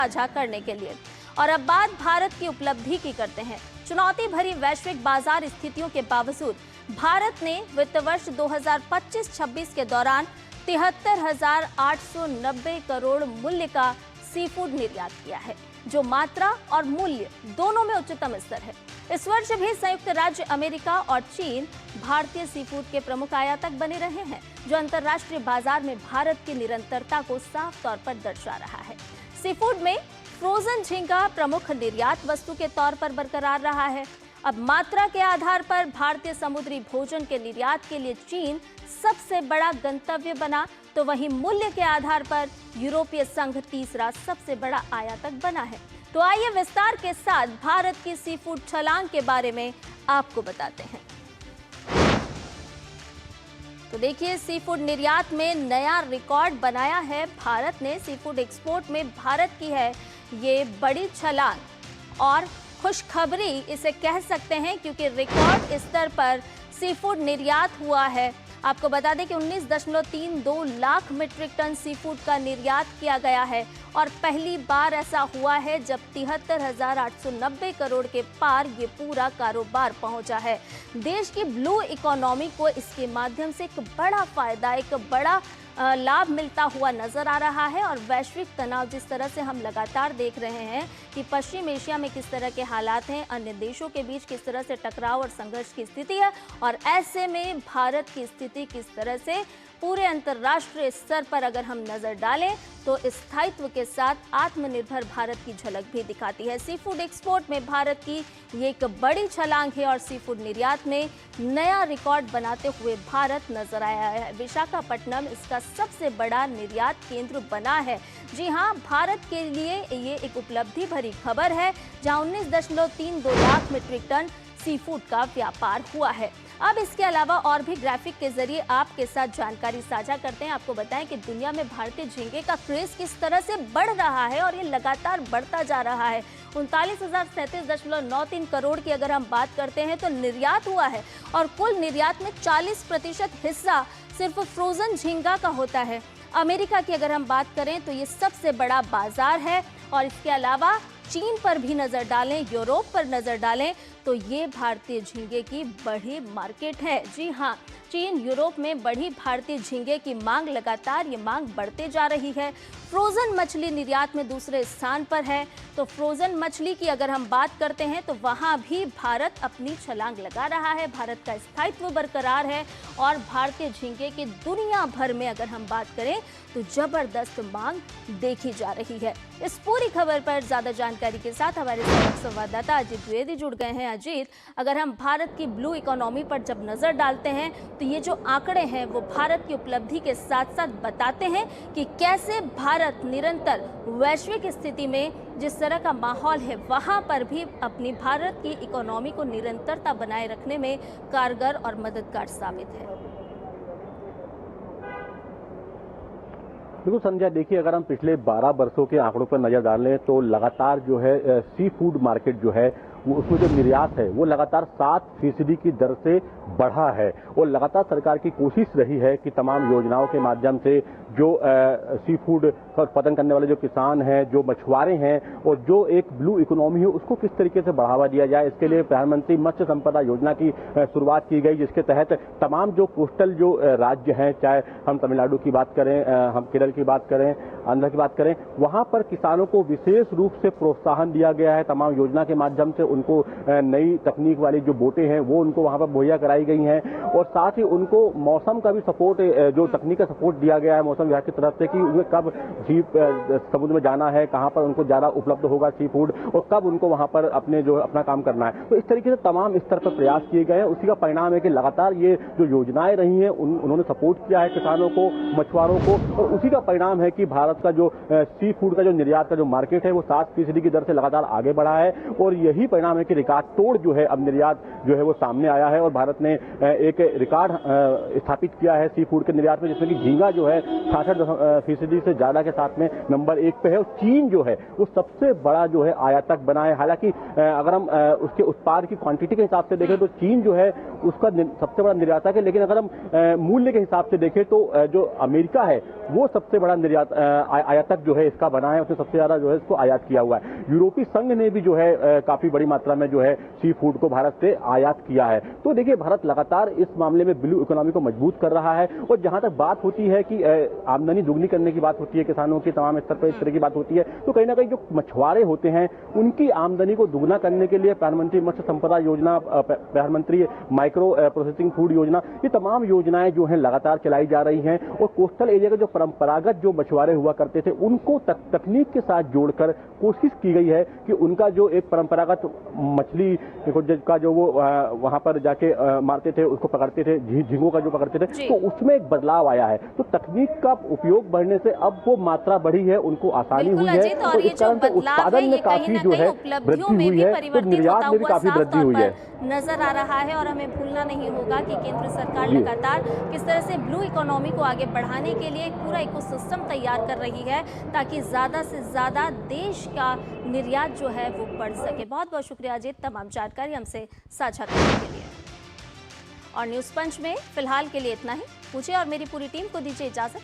साझा करने के लिए। और अब बात भारत की उपलब्धि की करते हैं। चुनौती भरी वैश्विक बाजार स्थितियों के बावजूद भारत ने वित्त वर्ष 2025-26 के दौरान 73,890 करोड़ मूल्य का सी फूड निर्यात किया है, जो मात्रा और मूल्य दोनों में उच्चतम स्तर है। इस वर्ष भी संयुक्त राज्य अमेरिका और चीन भारतीय सी फूड के प्रमुख आयातक बने रहे हैं, जो अंतर्राष्ट्रीय बाजार में भारत की निरंतरता को साफ तौर पर दर्शा रहा है। सी फूड में फ्रोजन झींगा प्रमुख निर्यात वस्तु के तौर पर बरकरार रहा है। अब मात्रा के आधार पर भारतीय समुद्री भोजन के निर्यात के लिए चीन सबसे बड़ा गंतव्य बना, तो वहीं मूल्य के आधार पर यूरोपीय संघ तीसरा सबसे बड़ा आयातक बना है। तो आइए विस्तार के साथ भारत की सी फूड छलांग के बारे में आपको बताते हैं। तो देखिए, सी फूड निर्यात में नया रिकॉर्ड बनाया है भारत ने। सी फूड एक्सपोर्ट में भारत की है ये बड़ी छलांग और खुशखबरी इसे कह सकते हैं, क्योंकि रिकॉर्ड स्तर पर सी फूड निर्यात हुआ है। आपको बता दें कि 19.32 lakh metric ton sea food का निर्यात किया गया है और पहली बार ऐसा हुआ है जब 73,890 करोड़ के पार ये पूरा कारोबार पहुंचा है। देश की ब्लू इकोनॉमी को इसके माध्यम से एक बड़ा फायदा, एक बड़ा लाभ मिलता हुआ नजर आ रहा है। और वैश्विक तनाव जिस तरह से हम लगातार देख रहे हैं कि पश्चिम एशिया में किस तरह के हालात हैं, अन्य देशों के बीच किस तरह से टकराव और संघर्ष की स्थिति है, और ऐसे में भारत की स्थिति किस तरह से पूरे अंतर्राष्ट्रीय स्तर पर अगर हम नजर डालें तो स्थायित्व के साथ आत्मनिर्भर भारत की झलक भी दिखाती है। सी फूड एक्सपोर्ट में भारत की ये एक बड़ी छलांग है और सी फूड निर्यात में नया रिकॉर्ड बनाते हुए भारत नजर आया है। विशाखापट्टनम इसका सबसे बड़ा निर्यात केंद्र बना है। जी हां, भारत के लिए ये एक उपलब्धि भरी खबर है, जहां 19.32 lakh metric ton sea food का व्यापार हुआ है। अब इसके अलावा और भी ग्राफिक के जरिए आपके साथ जानकारी साझा करते हैं। आपको बताएं कि दुनिया में भारतीय झींगे का क्रेज किस तरह से बढ़ रहा है और ये लगातार बढ़ता जा रहा है। 39,037.93 करोड़ की अगर हम बात करते हैं तो निर्यात हुआ है, और कुल निर्यात में 40% हिस्सा सिर्फ फ्रोजन झींगा का होता है। अमेरिका की अगर हम बात करें तो ये सबसे बड़ा बाजार है, और इसके अलावा चीन पर भी नजर डालें, यूरोप पर नजर डालें तो ये भारतीय झींगे की बड़ी मार्केट है। जी हाँ, चीन, यूरोप में बढ़ी भारतीय झींगे की मांग, लगातार ये मांग बढ़ते जा रही है। फ्रोजन मछली निर्यात में दूसरे स्थान पर है। तो फ्रोजन मछली की अगर हम बात करते हैं तो वहाँ भी भारत अपनी छलांग लगा रहा है। भारत का स्थायित्व बरकरार है और भारतीय झींगे की दुनिया भर में अगर हम बात करें तो जबरदस्त मांग देखी जा रही है। इस पूरी खबर पर ज्यादा जानकारी के साथ हमारे संवाददाता अजीत द्विवेदी जुड़ गए हैं। अजीत, अगर हम भारत की ब्लू इकोनॉमी पर जब नजर डालते हैं तो ये जो आंकड़े हैं वो भारत की उपलब्धि के साथ साथ बताते हैं कि कैसे भारत निरंतर वैश्विक स्थिति में जिस तरह का माहौल है वहां पर भी अपनी भारत की इकोनॉमी को निरंतरता बनाए रखने में कारगर और मददगार साबित है। बिल्कुल संजय, देखिए, अगर हम पिछले 12 वर्षों के आंकड़ों पर नजर डालें तो लगातार जो है सी फूड मार्केट जो है वो उसमें जो निर्यात है वो लगातार 7% की दर से बढ़ा है। और लगातार सरकार की कोशिश रही है कि तमाम योजनाओं के माध्यम से जो सी फूड का उत्पादन करने वाले जो किसान हैं, जो मछुआरे हैं और जो एक ब्लू इकोनॉमी है उसको किस तरीके से बढ़ावा दिया जाए। इसके लिए प्रधानमंत्री मत्स्य संपदा योजना की शुरुआत की गई, जिसके तहत तमाम जो कोस्टल जो राज्य हैं, चाहे हम तमिलनाडु की बात करें, हम केरल की बात करें, आंध्र की बात करें, वहां पर किसानों को विशेष रूप से प्रोत्साहन दिया गया है। तमाम योजना के माध्यम से उनको नई तकनीक वाली जो बोटें हैं वो उनको वहां पर मुहैया कराई गई हैं, और साथ ही उनको मौसम का भी सपोर्ट, जो तकनीक का सपोर्ट दिया गया है मौसम विभाग की तरफ से कि उन्हें कब झील समुद्र में जाना है, कहां पर उनको ज्यादा उपलब्ध होगा सी फूड, और कब उनको वहां पर अपना काम करना है। तो इस तरीके से तमाम स्तर पर प्रयास किए गए हैं। उसी का परिणाम है कि लगातार ये जो योजनाएं रही हैं उन्होंने सपोर्ट किया है किसानों को, मछुआरों को, और उसी का परिणाम है कि भारत का जो सी फूड का जो निर्यात का जो मार्केट है वो 7% की दर से लगातार आगे बढ़ा है। और यही परिणाम है कि रिकॉर्ड तोड़ जो है अब निर्यात जो है वो सामने आया है, और भारत ने एक रिकॉर्ड स्थापित किया है सी फूड के निर्यात में, जिसमें कि झींगा जो है 66% से ज्यादा के साथ में नंबर 1 पे है, और चीन जो है वो सबसे बड़ा जो है आयातक बना है। हालांकि अगर हम उसके उत्पाद की क्वांटिटी के हिसाब से देखें तो चीन जो है उसका सबसे बड़ा निर्यातक है, लेकिन अगर हम मूल्य के हिसाब से देखें तो जो अमेरिका है वो सबसे बड़ा निर्यात आयातक जो है इसका बना है, उसने सबसे ज्यादा जो है इसको आयात किया हुआ है। यूरोपीय संघ ने भी जो है काफी बड़ी मात्रा में जो है सी फूड को भारत से आयात किया है। तो देखिए, भारत लगातार इस मामले में ब्लू इकोनॉमी को मजबूत कर रहा है। और जहां तक बात होती है कि आमदनी दुगनी करने की बात होती है, किसानों की तमाम स्तर पर इस तरह की बात होती है, तो कहीं ना कहीं जो मछुआरे होते हैं उनकी आमदनी को दुगना करने के लिए प्रधानमंत्री मत्स्य संपदा योजना, प्रधानमंत्री माइक्रो प्रोसेसिंग फूड योजना, ये तमाम योजनाएं जो है लगातार चलाई जा रही हैं। और कोस्टल एरिया के जो परंपरागत जो मछुआरे हुआ करते थे उनको तकनीक के साथ जोड़कर कोशिश की गई है कि उनका जो एक परंपरागत मछली का जो वो वहां पर जाके मारते थे, उसको पकड़ते थे, झींगों का जो पकड़ते थे, तो उसमें एक बदलाव आया है। तो तकनीक का उपयोग बढ़ने से अब वो मात्रा बढ़ी है, उनको आसानी हुई है। तो इस कारण से उत्पादन में काफी जो है वृद्धि हुई है, तो निर्यात में भी काफी वृद्धि हुई है नजर आ रहा है। और हमें भूलना नहीं होगा कि केंद्र सरकार लगातार किस तरह से ब्लू इकोनॉमी को आगे बढ़ाने के लिए एक पूरा इकोसिस्टम तैयार कर रही है ताकि ज्यादा से ज्यादा देश का निर्यात जो है वो बढ़ सके। बहुत बहुत शुक्रिया अजीत, तमाम जानकारी हमसे साझा करने के लिए। और न्यूज़ पंच में फिलहाल के लिए इतना ही। मुझे और मेरी पूरी टीम को दीजिए इजाजत।